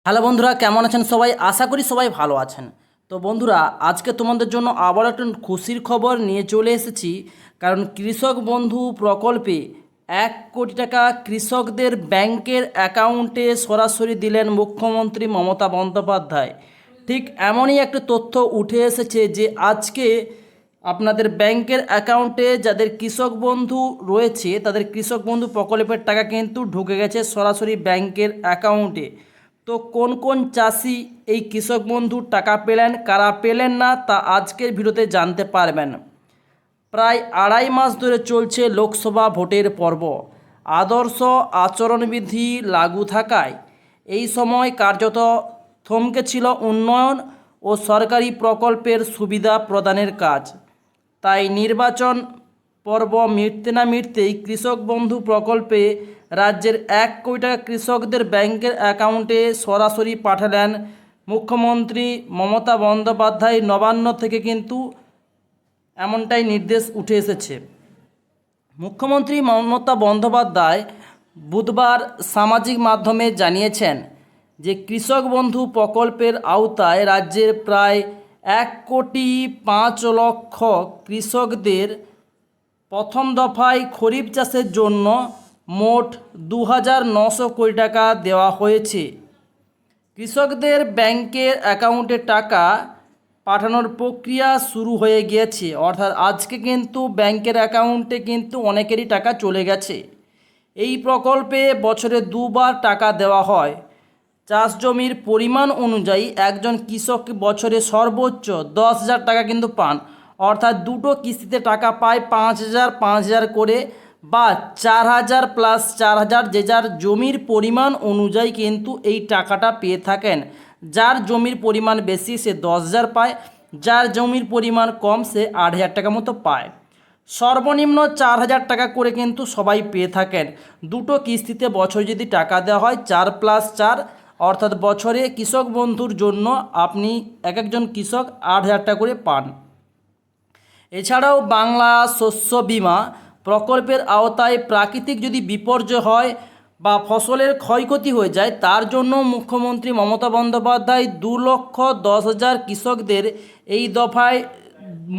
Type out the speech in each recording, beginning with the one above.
Hello বন্ধুরা, কেমন আছেন সবাই? আশা করি সবাই ভালো আছেন। তো বন্ধুরা, আজকে তোমাদের জন্য আবার একটা খুশির খবর নিয়ে চলে এসেছি। কারণ কৃষক বন্ধু প্রকল্পে 1 কোটি টাকা কৃষকদের ব্যাংকের অ্যাকাউন্টে সরাসরি দিলেন মুখ্যমন্ত্রী মমতা বন্দ্যোপাধ্যায়। ঠিক এমনই একটা তথ্য উঠে এসেছে যে আজকে আপনাদের ব্যাংকের অ্যাকাউন্টে যাদের কৃষক বন্ধু রয়েছে তাদের কৃষক বন্ধু প্রকল্পের টাকা কিন্তু ঢুকে গেছে সরাসরি ব্যাংকের অ্যাকাউন্টে। তো কোন কোন চাষি এই কৃষক বন্ধুর টাকা পেলেন, কারা পেলেন না, তা আজকের ভিডিওতে জানতে পারবেন। প্রায় 2.5 মাস ধরে চলছে লোকসভা ভোটের পর্ব। আদর্শ আচরণবিধি লাগু থাকায় এই সময় কার্যত থমকে ছিল উন্নয়ন ও সরকারি প্রকল্পের সুবিধা প্রদানের কাজ। তাই নির্বাচন পর্ব মিটতে না মিটতেই কৃষক বন্ধু প্রকল্পে রাজ্যের 1 কোটি টাকা কৃষকদের ব্যাংকের অ্যাকাউন্টে সরাসরি পাঠালেন মুখ্যমন্ত্রী মমতা বন্দ্যোপাধ্যায়। নবান্ন থেকে কিন্তু এমনটাই নির্দেশ উঠে এসেছে। মুখ্যমন্ত্রী মমতা বন্দ্যোপাধ্যায় বুধবার সামাজিক মাধ্যমে জানিয়েছেন যে কৃষক বন্ধু প্রকল্পের আওতায় রাজ্যের প্রায় 1,05,00,000 কৃষকদের প্রথম দফায় খরিফ চাষের জন্য মোট 2,900 কোটি টাকা দেওয়া হয়েছে। কৃষকদের ব্যাংকের অ্যাকাউন্টে টাকা পাঠানোর প্রক্রিয়া শুরু হয়ে গিয়েছে, অর্থাৎ আজকে কিন্তু ব্যাংকের অ্যাকাউন্টে কিন্তু অনেকেরই টাকা চলে গেছে। এই প্রকল্পে বছরে 2বার টাকা দেওয়া হয়। চাষ জমির পরিমাণ অনুযায়ী একজন কৃষক বছরে সর্বোচ্চ 10,000 টাকা কিন্তু পান, অর্থাৎ দুটো কিস্তিতে টাকা পায় 5,000 করে, বা 4,000 প্লাস 4,000, যে যার জমির পরিমাণ অনুযায়ী কিন্তু এই টাকাটা পেয়ে থাকেন। যার জমির পরিমাণ বেশি সে 10,000 পায়, যার জমির পরিমাণ কম সে 8,000 টাকা মতো পায়। সর্বনিম্ন 4,000 টাকা করে কিন্তু সবাই পেয়ে থাকেন। দুটো কিস্তিতে বছর যদি টাকা দেওয়া হয় 4 প্লাস 4, অর্থাৎ বছরে কৃষক বন্ধুর জন্য আপনি এক একজন কৃষক 8,000 টাকা করে পান। এছাড়াও বাংলা শস্য বীমা প্রকল্পের আওতায় প্রাকৃতিক যদি বিপর্যয় হয় বা ফসলের ক্ষয়ক্ষতি হয়ে যায়, তার জন্য মুখ্যমন্ত্রী মমতা বন্দ্যোপাধ্যায় 2,10,000 কৃষকদের এই দফায়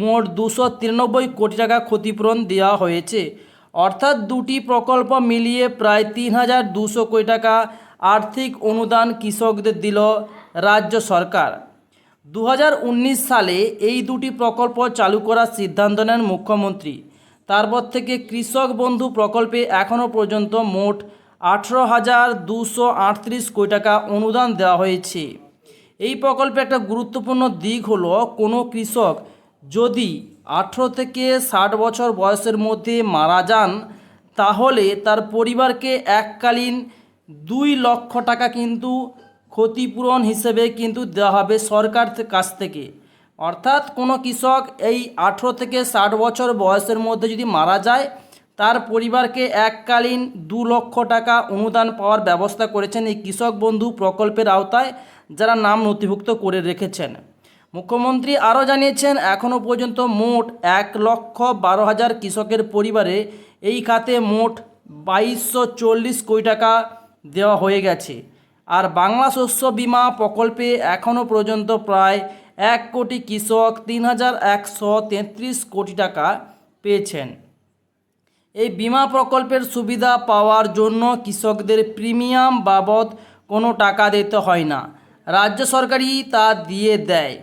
মোট 293 কোটি টাকা ক্ষতিপূরণ দেওয়া হয়েছে। অর্থাৎ দুটি প্রকল্প মিলিয়ে প্রায় 3,200 কোটি টাকা আর্থিক অনুদান কৃষকদের দিল রাজ্য সরকার। 2019 সালে এই দুটি প্রকল্প চালু করার সিদ্ধান্ত নেন মুখ্যমন্ত্রী। তারপর থেকে কৃষক বন্ধু প্রকল্পে এখনও পর্যন্ত মোট 18,238 কোটি টাকা অনুদান দেওয়া হয়েছে। এই প্রকল্পে একটা গুরুত্বপূর্ণ দিক হলো, কোনো কৃষক যদি 18 থেকে 60 বছর বয়সের মধ্যে মারা যান, তাহলে তার পরিবারকে এককালীন 2 লক্ষ টাকা কিন্তু ক্ষতিপূরণ হিসেবে কিন্তু দেওয়া হবে সরকার কাছ থেকে। অর্থাৎ কোনো কৃষক এই 18 থেকে 60 বছর বয়সের মধ্যে যদি মারা যায়, তার পরিবারকে এককালীন 2 লক্ষ টাকা অনুদান পাওয়ার ব্যবস্থা করেছেন এই কৃষক বন্ধু প্রকল্পের আওতায় যারা নাম নথিভুক্ত করে রেখেছেন। মুখ্যমন্ত্রী আরও জানিয়েছেন, এখনও পর্যন্ত মোট 1,12,000 কৃষকের পরিবারে এই খাতে মোট 2,240 কোটি টাকা দেওয়া হয়ে গেছে। আর বাংলা শস্য বীমা প্রকল্পে এখনও পর্যন্ত প্রায় 1 কোটি কৃষক 3,133 কোটি টাকা পেয়েছেন। এই বিমা প্রকল্পের সুবিধা পাওয়ার জন্য কৃষকদের প্রিমিয়াম বাবদ কোনো টাকা দিতে হয় না, রাজ্য সরকারই তা দিয়ে দেয়।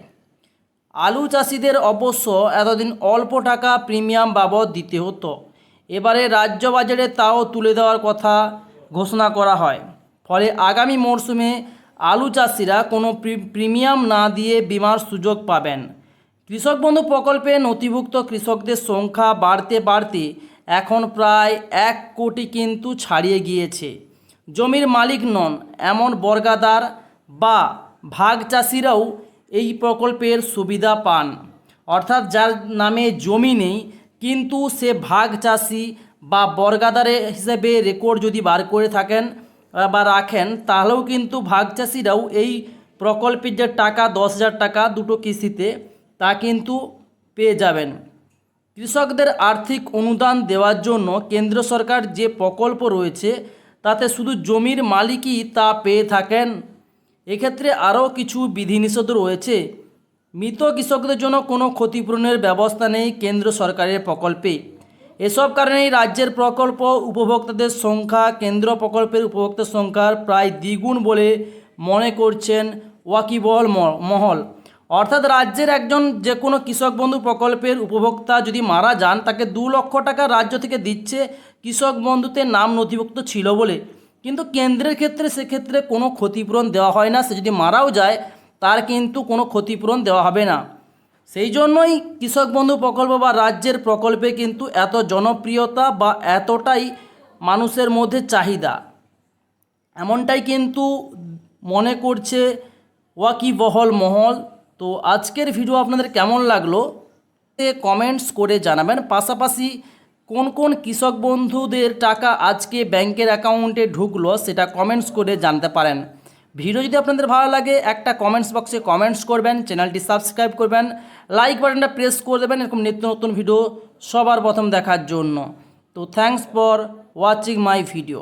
আলু চাষিদের অবশ্য এতদিন অল্প টাকা প্রিমিয়াম বাবদ দিতে হতো। এবারে রাজ্য বাজেটে তাও তুলে দেওয়ার কথা ঘোষণা করা হয়। ফলে আগামী মরশুমে আলু চাষিরা কোনো প্রিমিয়াম না দিয়ে বিমার সুযোগ পাবেন। কৃষক বন্ধু প্রকল্পে নথিভুক্ত কৃষকদের সংখ্যা বাড়তে বাড়তে এখন প্রায় 1 কোটি কিন্তু ছাড়িয়ে গিয়েছে। জমির মালিক নন এমন বর্গাদার বা ভাগ চাষিরাও এই প্রকল্পের সুবিধা পান। অর্থাৎ যার নামে জমি নেই কিন্তু সে ভাগ চাষি বা বর্গাদারে হিসেবে রেকর্ড যদি বার করে থাকেন বা রাখেন, তাহলেও কিন্তু ভাগ চাষিরাও এই প্রকল্পের যে টাকা 10,000 টাকা দুটো কিস্তিতে, তা কিন্তু পেয়ে যাবেন। কৃষকদের আর্থিক অনুদান দেওয়ার জন্য কেন্দ্র সরকার যে প্রকল্প রয়েছে তাতে শুধু জমির মালিকই তা পেয়ে থাকেন। এক্ষেত্রে আরও কিছু বিধিনিষেধ রয়েছে। মৃত কৃষকদের জন্য কোনো ক্ষতিপূরণের ব্যবস্থা নেই কেন্দ্র সরকারের প্রকল্পে। এসব কারণেই রাজ্যের প্রকল্প উপভোক্তাদের সংখ্যা কেন্দ্র প্রকল্পের উপভোক্তার সংখ্যার প্রায় দ্বিগুণ বলে মনে করছেন ওয়াকিবহল মহল। অর্থাৎ রাজ্যের একজন যে কোনো কৃষক বন্ধু প্রকল্পের উপভোক্তা যদি মারা যান, তাকে 2 লক্ষ টাকা রাজ্য থেকে দিচ্ছে কৃষক বন্ধুতে নাম নথিভুক্ত ছিল বলে। কিন্তু কেন্দ্রের ক্ষেত্রে সেক্ষেত্রে কোনো ক্ষতিপূরণ দেওয়া হয় না। সে যদি মারাও যায় তার কিন্তু কোনো ক্ষতিপূরণ দেওয়া হবে না। সেই জন্যই কৃষক বন্ধু প্রকল্প বা রাজ্যের প্রকল্পে কিন্তু এত জনপ্রিয়তা বা এতটাই মানুষের মধ্যে চাহিদা, এমনটাই কিন্তু মনে করছে ওয়াকিবহল মহল। তো আজকের ভিডিও আপনাদের কেমন লাগলো কমেন্টস করে জানাবেন। পাশাপাশি কোন কোন কৃষক বন্ধুদের টাকা আজকে ব্যাংকের অ্যাকাউন্টে ঢুকলো সেটা কমেন্টস করে জানতে পারেন। ভিডিও যদি আপনাদের ভালো লাগে একটা কমেন্টস বক্সে কমেন্টস করবেন, চ্যানেলটি সাবস্ক্রাইব করবেন, লাইক বাটনটা প্রেস করে দেবেন এরকম নিত্য নতুন ভিডিও সবার প্রথম দেখার জন্য। তো thanks for watching my video.